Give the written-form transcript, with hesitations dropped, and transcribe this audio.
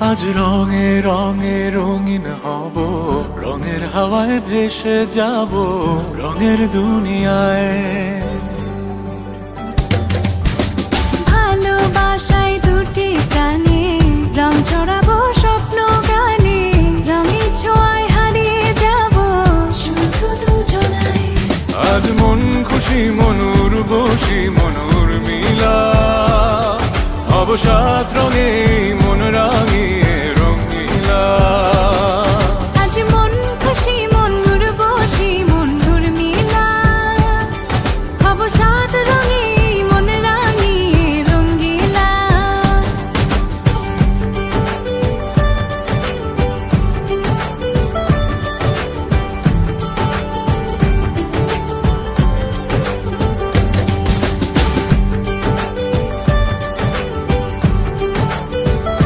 আজ রঙে রঙে রঙিন হব, রঙের হাওয়ায় ভেসে যাব রঙের দুনিয়ায়। ভালোবাসায় দুটি প্রাণে রং ছড়াবো স্বপ্ন গানে, রঙের ছোঁয়ায় হারিয়ে যাব শুধু দুজনায়। আজ মন খুশি মনুর বসি মনুর মিলা, হব সাত রঙে